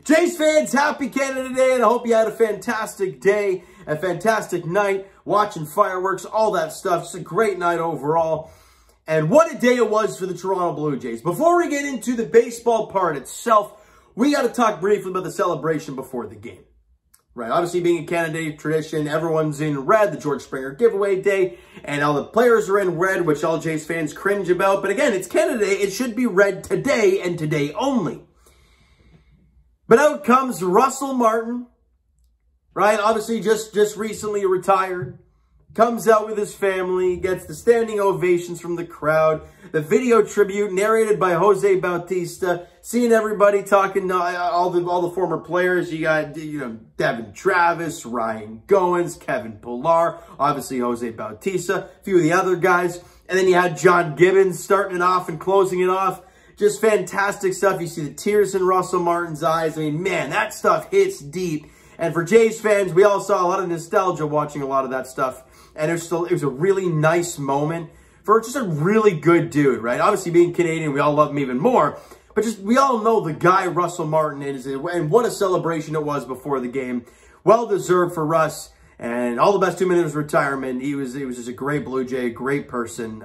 Jays fans, happy Canada Day, and I hope you had a fantastic day, a fantastic night, watching fireworks, all that stuff. Just a great night overall. And what a day it was for the Toronto Blue Jays. Before we get into the baseball part itself, we got to talk briefly about the celebration before the game. Right, obviously being a Canada Day tradition, everyone's in red, the George Springer giveaway day, and all the players are in red, which all Jays fans cringe about. But again, it's Canada Day, it should be red today and today only. But out comes Russell Martin, right? Obviously just recently retired. Comes out with his family, gets the standing ovations from the crowd. The video tribute narrated by Jose Bautista. Seeing everybody talking, all the former players. You got, Devin Travis, Ryan Goins, Kevin Pillar, obviously Jose Bautista, a few of the other guys. And then you had John Gibbons starting it off and closing it off. Just fantastic stuff. You see the tears in Russell Martin's eyes. I mean, man, that stuff hits deep. And for Jays fans, we all saw a lot of nostalgia watching a lot of that stuff. And it was a really nice moment for just a really good dude, right? Obviously, being Canadian, we all love him even more. But just, we all know the guy Russell Martin is, and what a celebration it was before the game. Well-deserved for Russ, and all the best 2 minutes of retirement. He was just a great Blue Jay, great person,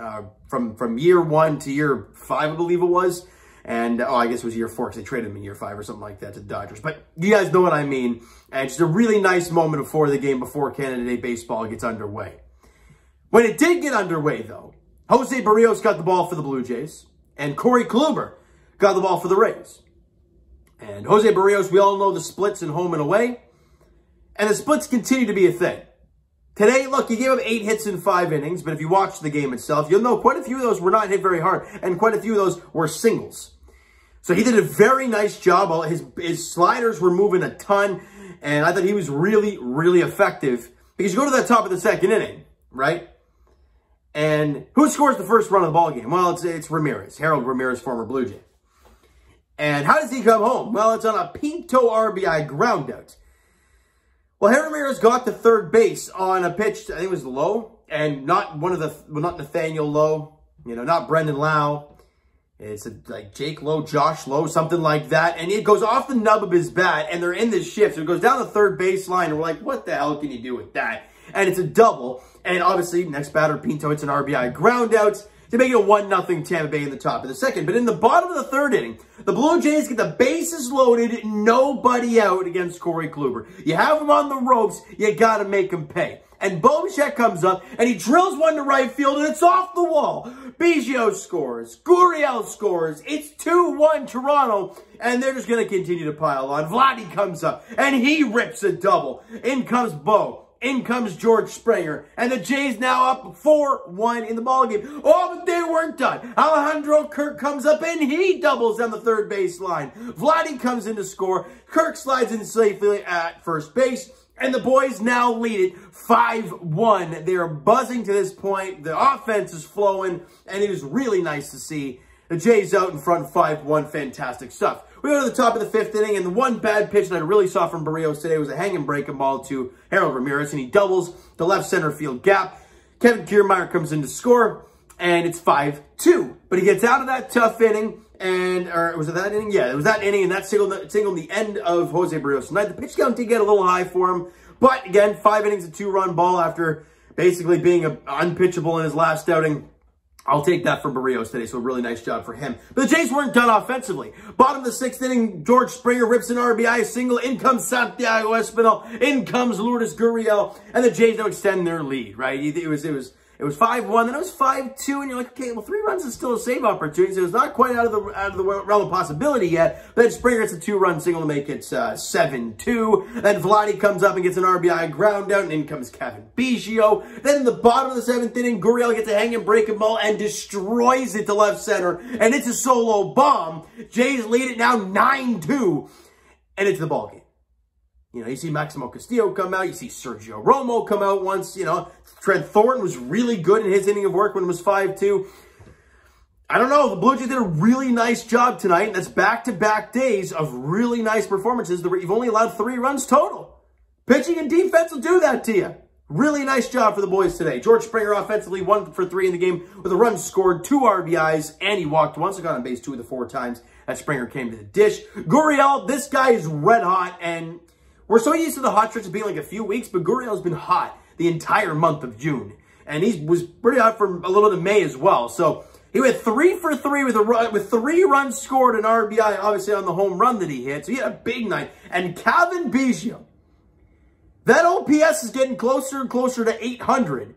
from year 1 to year 5, I believe it was. And, I guess it was year 4 because they traded him in year 5 or something like that to the Dodgers. But you guys know what I mean. And just a really nice moment before the game, before Canada Day baseball gets underway. When it did get underway, though, Jose Barrios got the ball for the Blue Jays, and Corey Kluber got the ball for the Rays. And Jose Barrios, we all know the splits in home and away, and the splits continue to be a thing. Today, look, he gave up 8 hits in 5 innings, but if you watch the game itself, you'll know quite a few of those were not hit very hard, and quite a few of those were singles. So he did a very nice job. His sliders were moving a ton, and I thought he was really, really effective. Because you go to that top of the second inning, right? And who scores the first run of the ball game? Well, it's Ramirez, Harold Ramirez, former Blue Jay. And how does he come home? Well, it's on a Pinto RBI groundout. Well, Harold Ramirez got to third base on a pitch, I think it was Lowe, and not Nathaniel Lowe, not Brendan Lau. It's like Jake Lowe, Josh Lowe, something like that. And it goes off the nub of his bat, and they're in this shift. So it goes down the third baseline, and we're like, what the hell can you do with that? And it's a double. And obviously, next batter, Pinto, it's an RBI groundout to make it a 1-0 Tampa Bay in the top of the second. But in the bottom of the third inning, the Blue Jays get the bases loaded, nobody out against Corey Kluber. You have him on the ropes, you got to make him pay. And Bo Bichette comes up, and he drills one to right field, and it's off the wall. Biggio scores. Gurriel scores. It's 2-1 Toronto, and they're just going to continue to pile on. Vladdy comes up, and he rips a double. In comes Bo. In comes George Springer, and the Jays now up 4-1 in the ballgame. Oh, but they weren't done. Alejandro Kirk comes up, and he doubles down the third base line. Vladdy comes in to score. Kirk slides in safely at first base, and the boys now lead it 5-1. They're buzzing to this point. The offense is flowing, and it is really nice to see the Jays out in front 5-1. Fantastic stuff. We go to the top of the 5th inning, and the one bad pitch that I really saw from Barrios today was a hang and breaking ball to Harold Ramirez, and he doubles the left center field gap. Kevin Kiermaier comes in to score, and it's 5-2. But he gets out of that tough inning, or was it that inning? Yeah, it was that inning, and that signaled the end of Jose Barrios tonight. The pitch count did get a little high for him, but again, 5 innings, a 2-run ball after basically being unpitchable in his last outing. I'll take that from Barrios today, so a really nice job for him. But the Jays weren't done offensively. Bottom of the 6th inning, George Springer rips an RBI single. In comes Santiago Espinal. In comes Lourdes Gurriel. And the Jays don't extend their lead, right? It was 5-1, then it was 5-2, and you're like, okay, well, 3 runs is still a save opportunity. So it's not quite out of the realm of possibility yet. But then Springer gets a 2-run single to make it 7-2. Then Vladdy comes up and gets an RBI ground out, and in comes Kevin Biggio. Then in the bottom of the 7th inning, Gurriel gets a hang and breaking ball and destroys it to left center, and it's a solo bomb. Jays lead it now 9-2, and it's the ballgame. You see Maximo Castillo come out. You see Sergio Romo come out once. Trent Thornton was really good in his inning of work when it was 5-2. I don't know. The Blue Jays did a really nice job tonight, and that's back-to-back days of really nice performances. You've only allowed 3 runs total. Pitching and defense will do that to you. Really nice job for the boys today. George Springer offensively 1 for 3 in the game with a run scored, 2 RBIs, and he walked once. He got on base 2 of the 4 times as Springer came to the dish. Gurriel, this guy is red hot, and we're so used to the hot stretch being like a few weeks, but Gurriel's been hot the entire month of June. And he was pretty hot for a little bit of May as well. So he went 3 for 3 with 3 runs scored, and RBI, obviously on the home run that he hit. So he had a big night. And Kevin Gausman, that OPS is getting closer and closer to 800.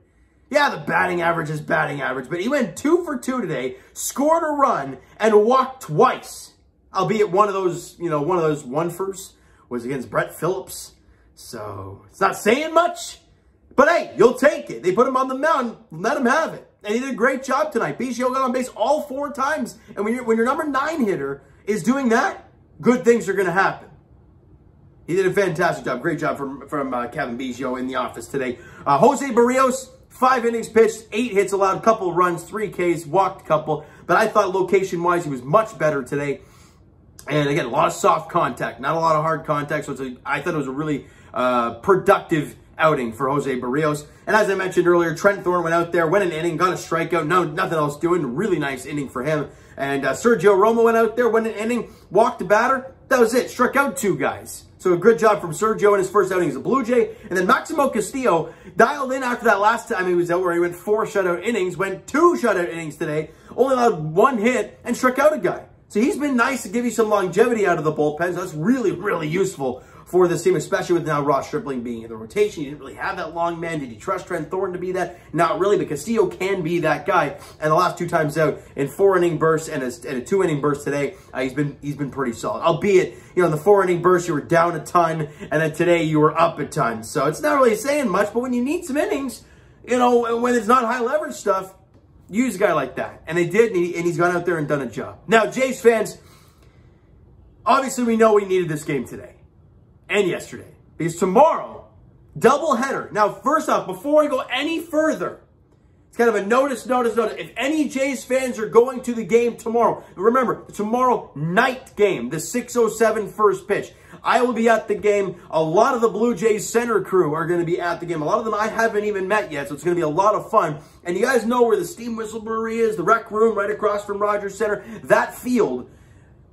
Yeah, the batting average is batting average, but he went 2 for 2 today, scored a run, and walked twice. Albeit one of those, one of those one-fers was against Brett Phillips. So it's not saying much, but hey, you'll take it. They put him on the mound, let him have it. And he did a great job tonight. Gausman got on base all 4 times. And when your number 9 hitter is doing that, good things are going to happen. He did a fantastic job. Great job from Kevin Gausman in the office today. Jose Barrios, 5 innings pitched, 8 hits allowed, a couple runs, 3 Ks, walked a couple. But I thought location-wise, he was much better today. And again, a lot of soft contact, not a lot of hard contact. So I thought it was a really productive outing for Jose Barrios. And as I mentioned earlier, Trent Thorne went out there, went an inning, got a strikeout, nothing else doing. Really nice inning for him. And Sergio Romo went out there, went an inning, walked the batter. That was it. Struck out 2 guys. So a good job from Sergio in his first outing as a Blue Jay. And then Maximo Castillo dialed in after that last time he was out, where he went 4 shutout innings, went 2 shutout innings today, only allowed 1 hit, and struck out a guy. So he's been nice to give you some longevity out of the bullpen. So that's really, really useful for this team, especially with now Ross Stripling being in the rotation. You didn't really have that long man. Did you trust Trent Thorne to be that? Not really, but Castillo can be that guy. And the last 2 times out in 4-inning bursts and a 2-inning burst today, he's been pretty solid. Albeit, in the 4-inning burst, you were down a ton, and then today you were up a ton. So it's not really saying much, but when you need some innings, when it's not high leverage stuff, use a guy like that. And they did, and he's gone out there and done a job. Now, Jays fans, obviously we know we needed this game today and yesterday, because tomorrow, doubleheader. Now, first off, before I go any further, it's kind of a notice. If any Jays fans are going to the game tomorrow, remember, the tomorrow night game, the 6:07 first pitch, I will be at the game. A lot of the Blue Jays center crew are going to be at the game. A lot of them I haven't even met yet, so it's going to be a lot of fun. And you guys know where the Steam Whistle Brewery is, the rec room right across from Rogers Center, that field.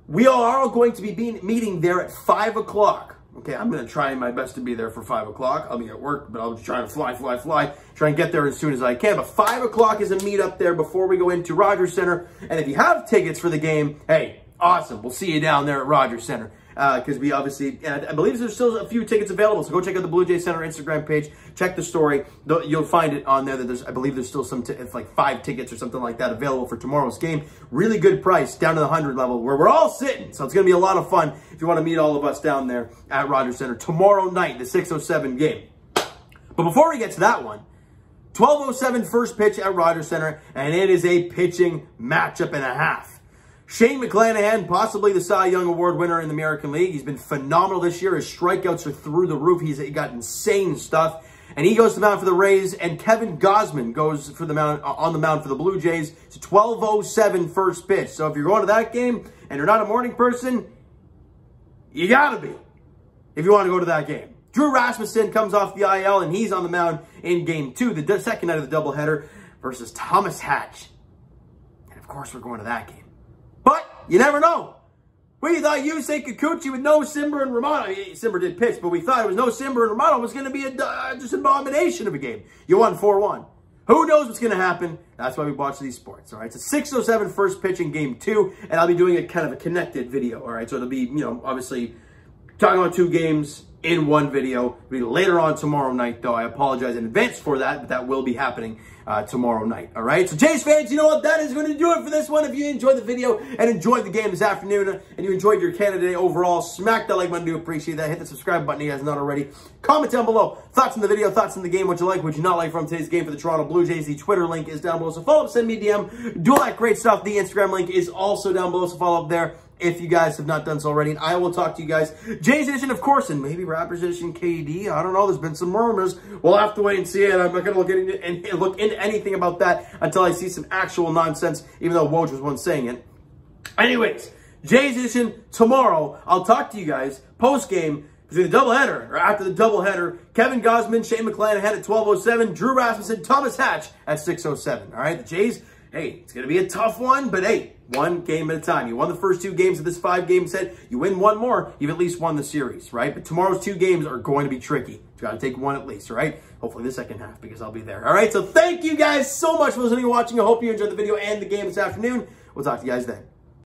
We are all going to be meeting there at 5 o'clock. Okay, I'm going to try my best to be there for 5 o'clock. I'll be at work, but I'll try to fly. Try and get there as soon as I can. But 5 o'clock is a meet up there before we go into Rogers Center. And if you have tickets for the game, hey, awesome. We'll see you down there at Rogers Center. Because we obviously, I believe there's still a few tickets available. So go check out the Blue Jays Center Instagram page. Check the story. You'll find it on there that I believe there's still some, it's like 5 tickets or something like that available for tomorrow's game. Really good price down to the 100 level where we're all sitting. So it's going to be a lot of fun if you want to meet all of us down there at Rogers Center tomorrow night, the 6:07 game. But before we get to that one, 12:07 first pitch at Rogers Center, and it is a pitching matchup and a half. Shane McClanahan, possibly the Cy Young Award winner in the American League. He's been phenomenal this year. His strikeouts are through the roof. He got insane stuff. And he goes to the mound for the Rays, and Kevin Gausman goes for the mound on the mound for the Blue Jays. It's a 12:07 first pitch. So if you're going to that game and you're not a morning person, you got to be if you want to go to that game. Drew Rasmussen comes off the IL, and he's on the mound in Game 2, the second night of the doubleheader, versus Thomas Hatch. And, of course, we're going to that game. But you never know. We thought Yusei Kikuchi with no Simber and Romano. Simber did pitch, but we thought it was no Simber and Romano was going to be just an abomination of a game. You won 4-1. Who knows what's going to happen? That's why we watch these sports, all right? It's a 6:07 first pitch in Game 2, and I'll be doing a kind of a connected video, all right? So it'll be, obviously talking about 2 games in one video. It'll be later on tomorrow night, though. I apologize in advance for that, but that will be happening tomorrow night, all right? So, Jays fans, you know what? That is going to do it for this one. If you enjoyed the video and enjoyed the game this afternoon and you enjoyed your Canada Day overall, smack that like button. Do appreciate that. Hit the subscribe button if you guys not already. Comment down below. Thoughts on the video, thoughts on the game, what you like, what you not like from today's game for the Toronto Blue Jays. The Twitter link is down below, so follow up, send me a DM. Do all that great stuff. The Instagram link is also down below, so follow up there if you guys have not done so already. And I will talk to you guys Jays edition, of course, and maybe Raptors edition KD. I don't know. There's been some rumors. We'll have to wait and see it. I'm not going to look into anything about that until I see some actual nonsense, even though Woj was one saying it. Anyways, Jays edition tomorrow. I'll talk to you guys post-game between the doubleheader, or after the doubleheader. Kevin Gausman, Shane McClanahan at 12:07. Drew Rasmussen, Thomas Hatch at 6:07. All right, the Jays hey, it's going to be a tough one, but hey, one game at a time. You won the first 2 games of this 5-game set. You win one more, you've at least won the series, right? But tomorrow's 2 games are going to be tricky. You got to take one at least, all right? Hopefully the second half, because I'll be there. All right, so thank you guys so much for listening and watching. I hope you enjoyed the video and the game this afternoon. We'll talk to you guys then.